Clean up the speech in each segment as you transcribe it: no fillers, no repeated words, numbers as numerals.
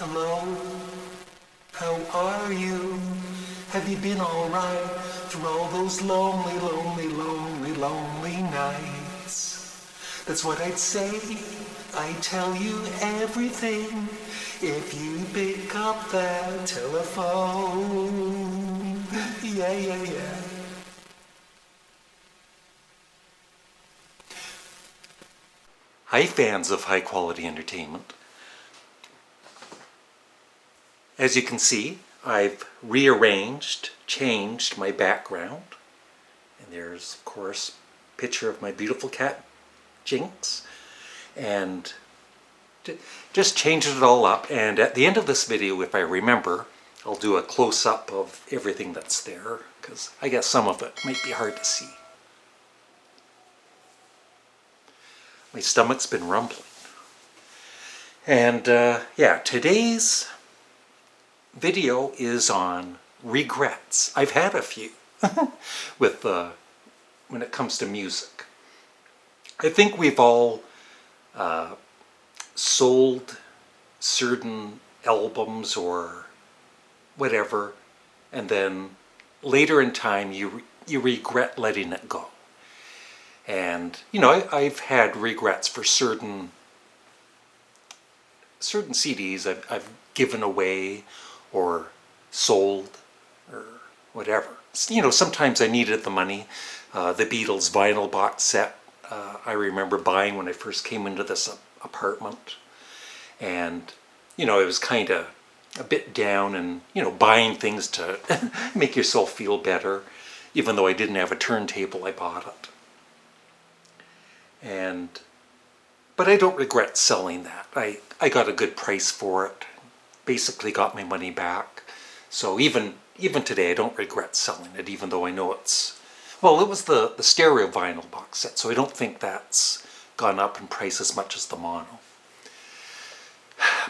Hello, how are you? Have you been alright through all those lonely, lonely, lonely, lonely nights? That's what I'd say. I'd tell you everything if you pick up that telephone. Yeah, yeah, yeah. Hi, fans of high quality entertainment. As you can see, I've rearranged, changed my background. And there's, of course, a picture of my beautiful cat, Jinx. And just changed it all up. And at the end of this video, if I remember, I'll do a close-up of everything that's there, because I guess some of it might be hard to see. My stomach's been rumbling. And yeah, today's video is on regrets. I've had a few with when it comes to music. I think we've all sold certain albums or whatever, and then later in time you regret letting it go. And you know, I've had regrets for certain CDs I've given away or sold or whatever. You know, sometimes I needed the money. The Beatles vinyl box set I remember buying when I first came into this apartment. And, you know, it was kind of a bit down, and, you know, buying things to make yourself feel better. Even though I didn't have a turntable, I bought it. But I don't regret selling that. I got a good price for it. Basically got my money back. So even today I don't regret selling it, even though I know it's... Well, it was the stereo vinyl box set, so I don't think that's gone up in price as much as the mono.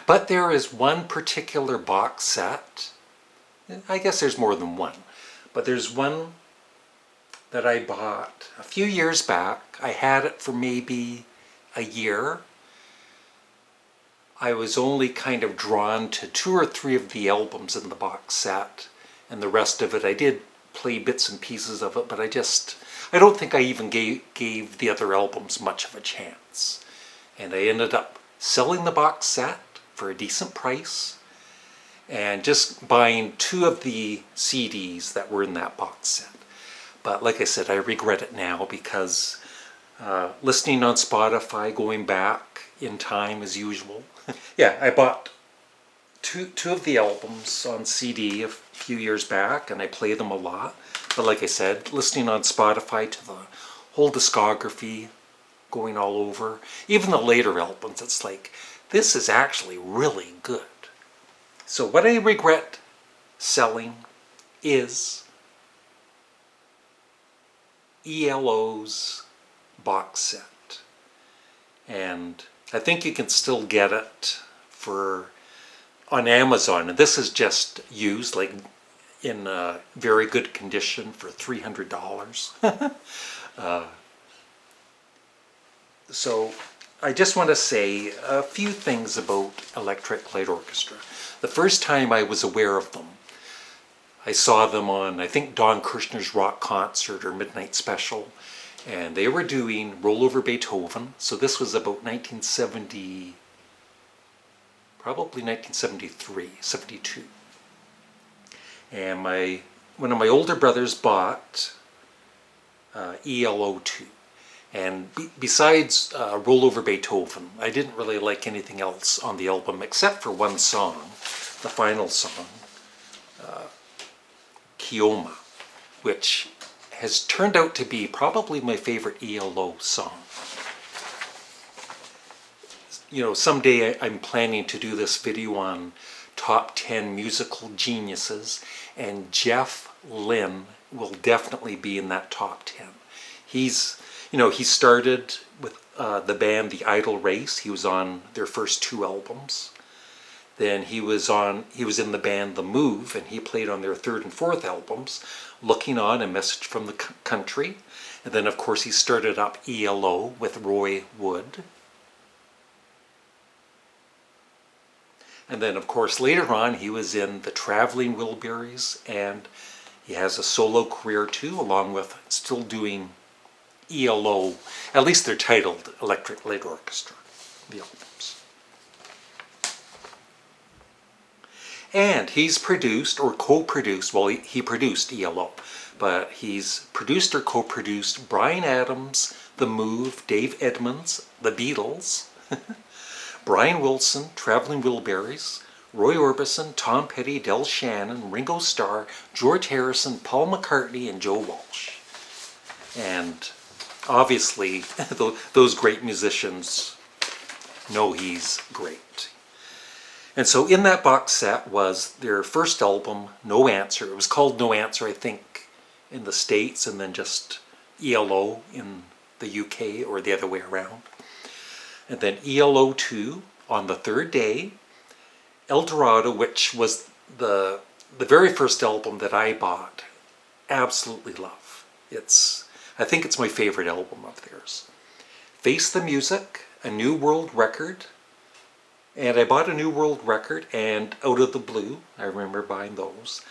But there is one particular box set, I guess there's more than one, but there's one that I bought a few years back. I had it for maybe a year. I was only kind of drawn to 2 or 3 of the albums in the box set, and the rest of it, I did play bits and pieces of it, but I don't think I even gave the other albums much of a chance. And I ended up selling the box set for a decent price, and just buying 2 of the CDs that were in that box set. But like I said, I regret it now because listening on Spotify, going back in time as usual. Yeah, I bought two of the albums on CD a few years back, and I play them a lot. But like I said, listening on Spotify to the whole discography, going all over, even the later albums, it's like, this is actually really good. So what I regret selling is ELO's box set. And I think you can still get it on Amazon, and this is just used, like in very good condition, for $300. So I just want to say a few things about Electric Light Orchestra. The first time I was aware of them, I saw them on, I think, Don Kirshner's Rock Concert or Midnight Special, and they were doing Roll Over Beethoven. So this was about 1970, probably 1973, 72. And one of my older brothers bought ELO 2. And besides Roll Over Beethoven, I didn't really like anything else on the album except for one song, the final song, Kioma, which has turned out to be probably my favorite ELO song. You know, someday I'm planning to do this video on top 10 musical geniuses, and Jeff Lynne will definitely be in that top 10. He's, you know, he started with the band The Idle Race. He was on their first 2 albums. Then he was in the band The Move, and he played on their 3rd and 4th albums, Looking On, A Message from the Country. And then, of course, he started up ELO with Roy Wood. And then, of course, later on, he was in the Traveling Wilburys, and he has a solo career too, along with still doing ELO. At least they're titled Electric Light Orchestra, the albums. And he's produced or co-produced, well, he produced ELO, but he's produced or co-produced Bryan Adams, The Move, Dave Edmunds, The Beatles, Brian Wilson, Traveling Wilburys, Roy Orbison, Tom Petty, Del Shannon, Ringo Starr, George Harrison, Paul McCartney, and Joe Walsh. And obviously, those great musicians know he's great. And so in that box set was their first album, No Answer. It was called No Answer, I think, in the States, and then just ELO in the UK, or the other way around. And then ELO 2 on the third day. El Dorado, which was the very first album that I bought. Absolutely love. I think it's my favorite album of theirs. Face the Music, A New World Record. And I bought A New World Record and Out of the Blue. I remember buying those.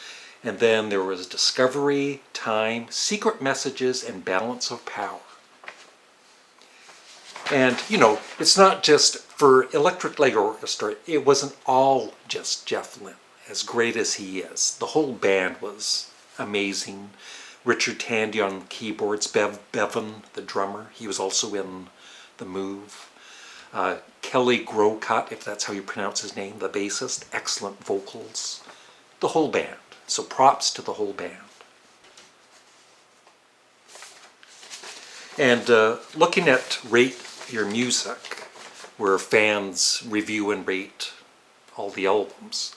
And then there was Discovery, Time, Secret Messages, and Balance of Power. And, you know, it's not just for Electric Light Orchestra. It wasn't all just Jeff Lynne, as great as he is. The whole band was amazing. Richard Tandy on keyboards, Bevan, the drummer. He was also in The Move. Kelly Grocott, if that's how you pronounce his name, the bassist. Excellent vocals. The whole band. So props to the whole band. And looking at Rate Your Music, where fans review and rate all the albums,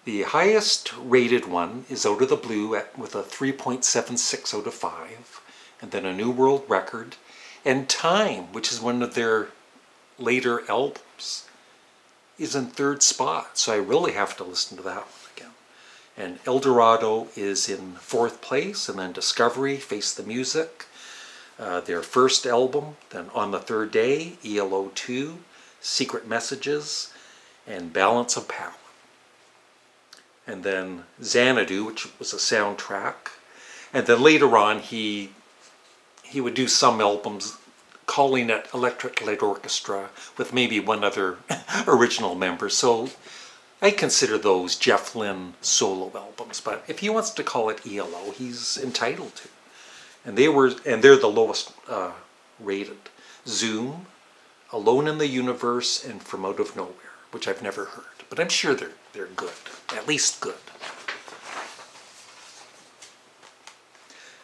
the highest rated one is Out of the Blue with a 3.76 out of 5, and then A New World Record, and Time, which is one of their later albums, is in third spot, so I really have to listen to that one again. And El Dorado is in fourth place, and then Discovery, Face the Music, their first album, then On the Third Day, ELO 2, Secret Messages, and Balance of Power. And then Xanadu, which was a soundtrack. And then later on, he would do some albums calling it Electric Light Orchestra with maybe one other original member. So I consider those Jeff Lynne solo albums. But if he wants to call it ELO, he's entitled to. And they're the lowest rated. Zoom, Alone in the Universe, and From Out of Nowhere, which I've never heard. But I'm sure they're good, at least good.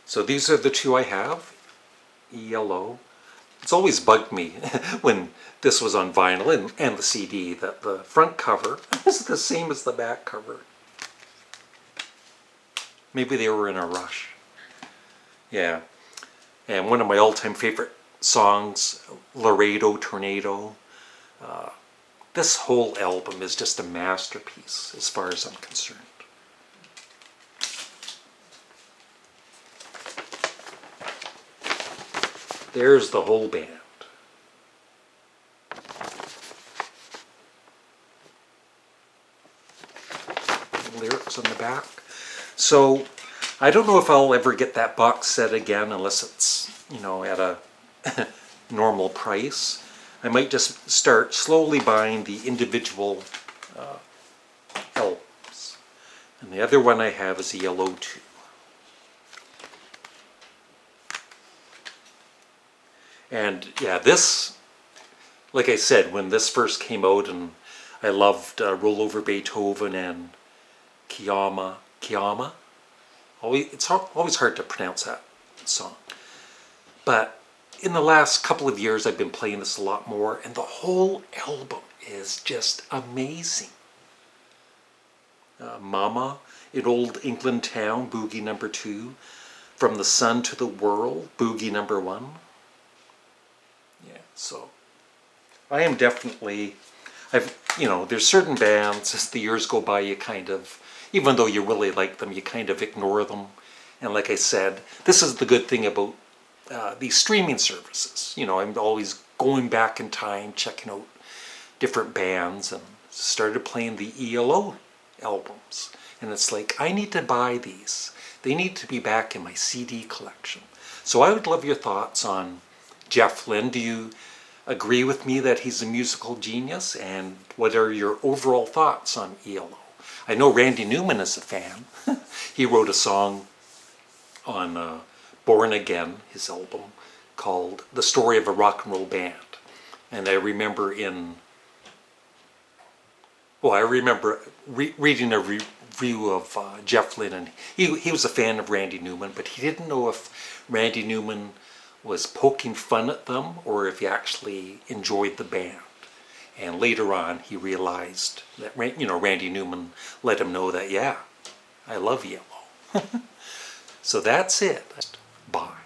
So these are the two I have, ELO. It's always bugged me when this was on vinyl and the CD that the front cover is the same as the back cover. Maybe they were in a rush. Yeah. And one of my all-time favorite songs, Laredo Tornado. This whole album is just a masterpiece as far as I'm concerned. There's the whole band. Lyrics on the back. So I don't know if I'll ever get that box set again unless it's, you know, at a normal price. I might just start slowly buying the individual albums. And the other one I have is ELO 2. And yeah, this, like I said, when this first came out, and I loved Roll Over Beethoven and Kiama. It's always hard to pronounce that song. But in the last couple of years, I've been playing this a lot more, and the whole album is just amazing. Mama, in Old England Town, Boogie number 2. From the Sun to the World, Boogie number 1. Yeah, so I am definitely, there's certain bands, as the years go by, you kind of, even though you really like them, you kind of ignore them. And like I said, this is the good thing about these streaming services. You know, I'm always going back in time, checking out different bands, and started playing the ELO albums. And it's like, I need to buy these. They need to be back in my CD collection. So I would love your thoughts on Jeff Lynne. Do you agree with me that he's a musical genius? And what are your overall thoughts on ELO? I know Randy Newman is a fan. He wrote a song on Born Again, his album, called The Story of a Rock and Roll Band. And I remember reading a review of Jeff Lynne, and he was a fan of Randy Newman, but he didn't know if Randy Newman was poking fun at them or if he actually enjoyed the band. And later on, he realized that Randy Newman let him know that, yeah, I love ELO. So that's it. Bye.